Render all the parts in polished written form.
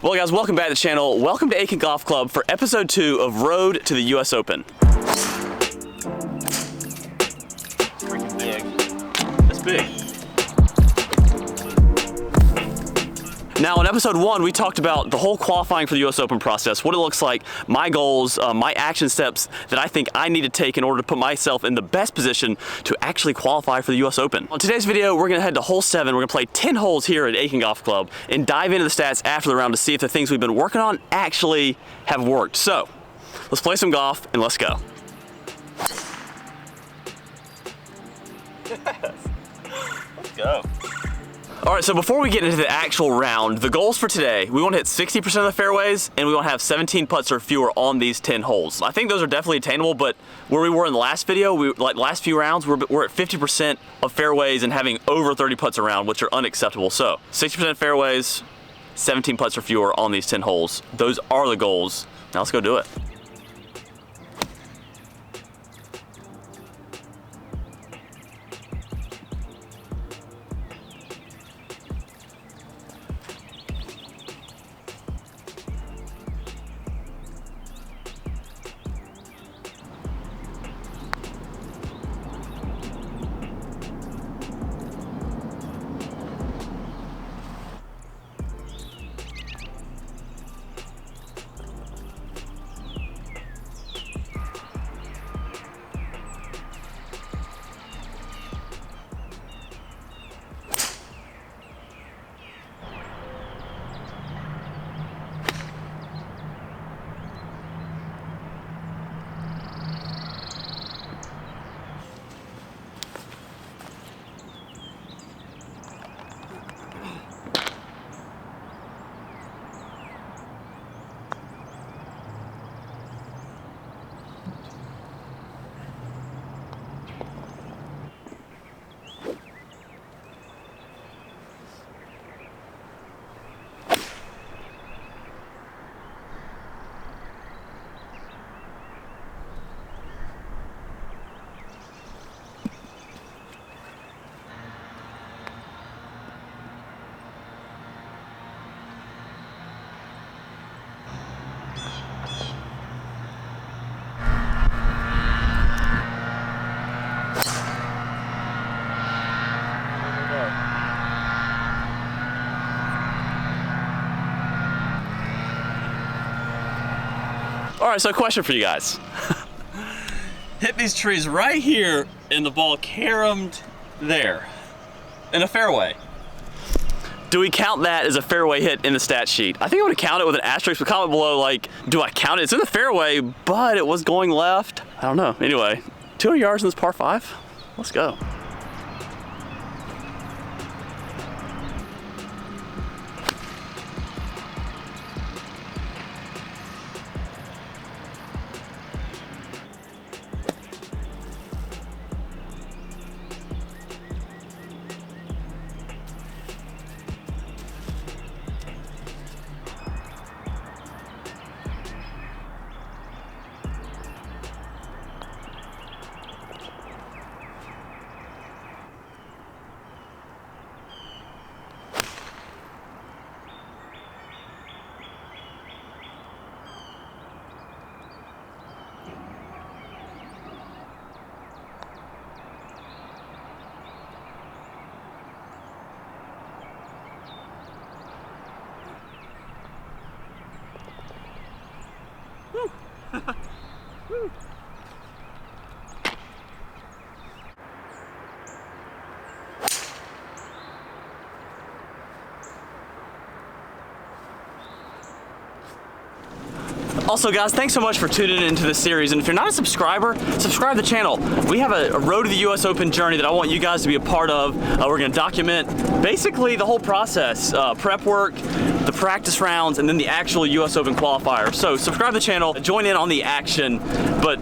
Well guys, welcome back to the channel. Welcome to Aiken Golf Club for episode 2 of Road to the US Open. Freaking big. That's big. Now in episode 1, we talked about the whole qualifying for the US Open process, what it looks like, my goals, my action steps that I think I need to take in order to put myself in the best position to actually qualify for the US Open. On today's video, we're gonna head to hole 7. We're gonna play 10 holes here at Aiken Golf Club and dive into the stats after the round to see if the things we've been working on actually have worked. So, let's play some golf and let's go. Let's go. All right, so before we get into the actual round, the goals for today, we want to hit 60% of the fairways and we want to have 17 putts or fewer on these 10 holes. I think those are definitely attainable, but where we were in the last video, like last few rounds, we're at 50% of fairways and having over 30 putts around, which are unacceptable. So 60% fairways, 17 putts or fewer on these 10 holes. Those are the goals. Now let's go do it. All right, so question for you guys. Hit these trees right here and the ball caromed there in a fairway. Do we count that as a fairway hit in the stat sheet? I think I would count it with an asterisk, but comment below, like, do I count it? It's in the fairway, but it was going left. I don't know. Anyway, 200 yards in this par 5. Let's go. Woo. Also guys, thanks so much for tuning into this series, and if you're not a subscriber, subscribe to the channel. We have a Road to the US Open journey that I want you guys to be a part of. We're gonna document basically the whole process, prep work, the practice rounds, and then the actual US Open qualifier. So subscribe to the channel, join in on the action, but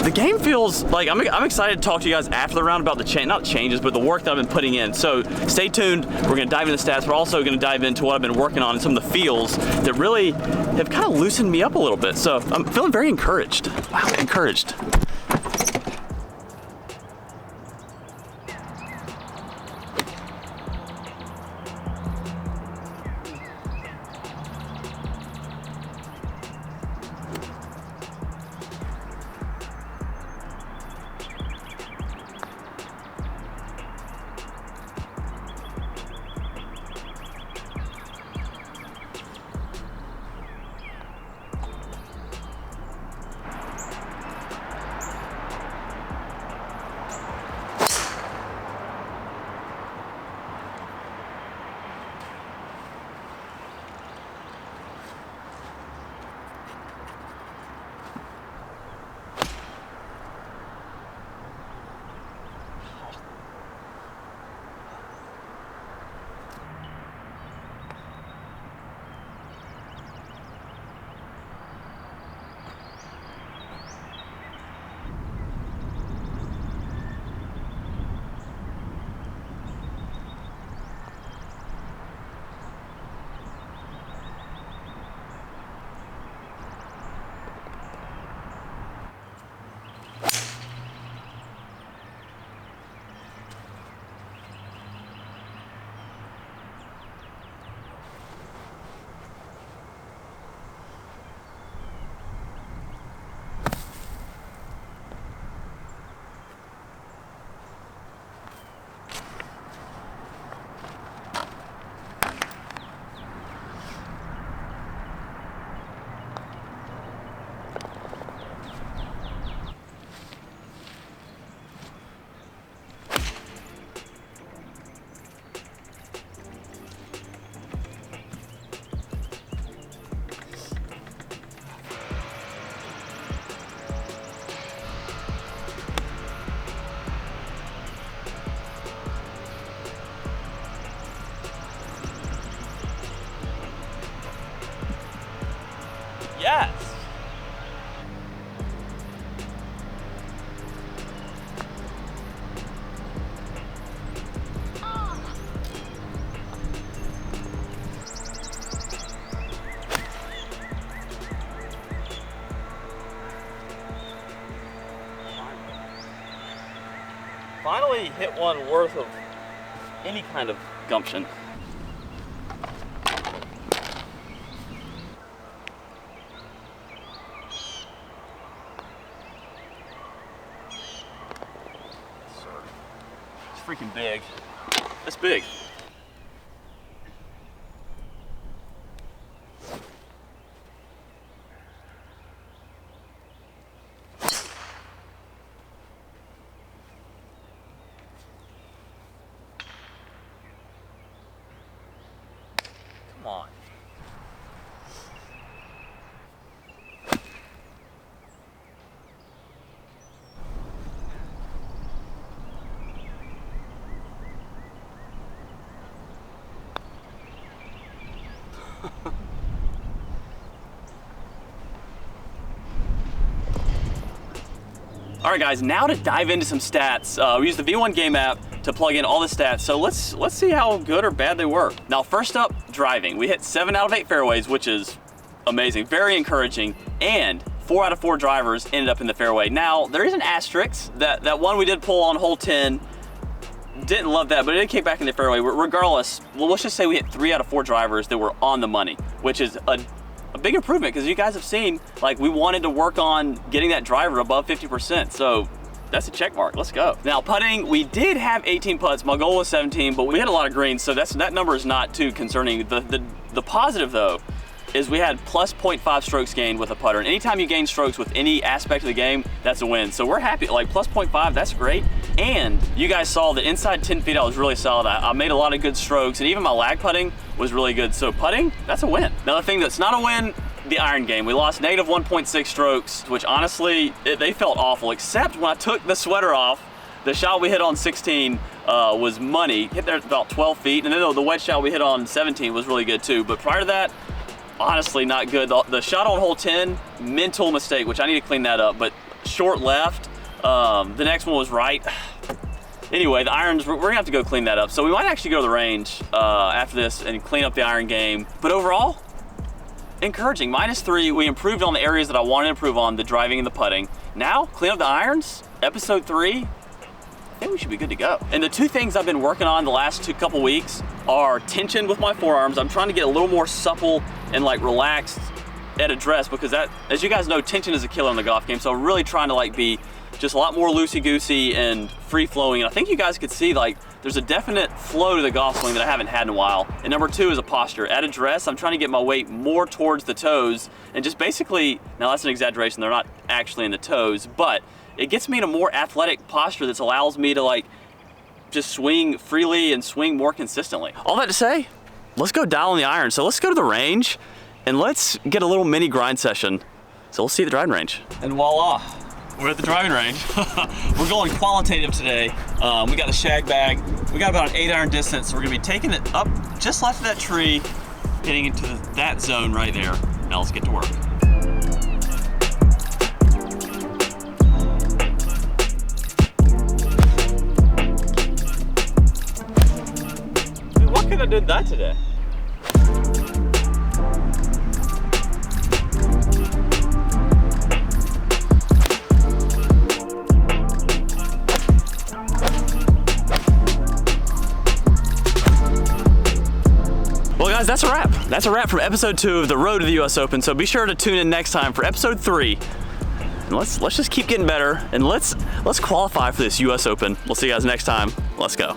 the game feels like I'm excited to talk to you guys after the round about the not changes, but the work that I've been putting in. So stay tuned. We're gonna dive into the stats. We're also gonna dive into what I've been working on and some of the feels that really have kind of loosened me up a little bit. So I'm feeling very encouraged. Wow, encouraged. Yes. Finally hit one worth of any kind of gumption. It's freaking big. That's big. Come on. All right, guys, now to dive into some stats. We use the V1 game app to plug in all the stats, so let's see how good or bad they were. Now, first up, driving. We hit 7 out of 8 fairways, which is amazing, very encouraging, and 4 out of 4 drivers ended up in the fairway. Now, there is an asterisk. That one we did pull on hole 10, didn't love that, but it did kick back in the fairway. Regardless, well, let's just say we hit 3 out of 4 drivers that were on the money, which is a big improvement, because you guys have seen, like, we wanted to work on getting that driver above 50%, so that's a check mark. Let's go. Now, putting, we did have 18 putts. My goal was 17, but we had a lot of greens, so that number is not too concerning. The positive, though, is we had plus 0.5 strokes gained with a putter, and anytime you gain strokes with any aspect of the game, that's a win. So we're happy, like plus 0.5, that's great. And you guys saw that inside 10 feet, I was really solid. I made a lot of good strokes, and even my lag putting was really good. So putting, that's a win. Now the thing that's not a win, the iron game. We lost negative 1.6 strokes, which honestly, they felt awful, except when I took the sweater off. The shot we hit on 16 was money, hit there about 12 feet, and then the wedge shot we hit on 17 was really good too. But prior to that, honestly not good. The shot on hole 10, mental mistake, which I need to clean that up, but short left. The next one was right. Anyway, the irons, we're gonna have to go clean that up. So we might actually go to the range after this and clean up the iron game. But overall, encouraging. -3, we improved on the areas that I wanted to improve on, the driving and the putting. Now, clean up the irons, episode 3, I think we should be good to go. And the 2 things I've been working on the last couple weeks are tension with my forearms. I'm trying to get a little more supple and like relaxed at address, because that, as you guys know, tension is a killer in the golf game. So I'm really trying to like be just a lot more loosey-goosey and free-flowing. And I think you guys could see like there's a definite flow to the golf swing that I haven't had in a while. And number 2 is a posture. At address, I'm trying to get my weight more towards the toes and just basically, now that's an exaggeration, they're not actually in the toes, but it gets me in a more athletic posture that allows me to like just swing freely and swing more consistently. All that to say, let's go dial on the iron. So let's go to the range and let's get a little mini grind session. So we'll see the driving range. And voila, we're at the driving range. We're going qualitative today. We got the shag bag. We got about an 8-iron distance. So we're gonna be taking it up just left of that tree, getting into that zone right there. Now let's get to work. What could I did that today? Well guys, that's a wrap. That's a wrap from episode 2 of the Road to the US Open. So be sure to tune in next time for episode 3. And let's just keep getting better and let's qualify for this US Open. We'll see you guys next time. Let's go.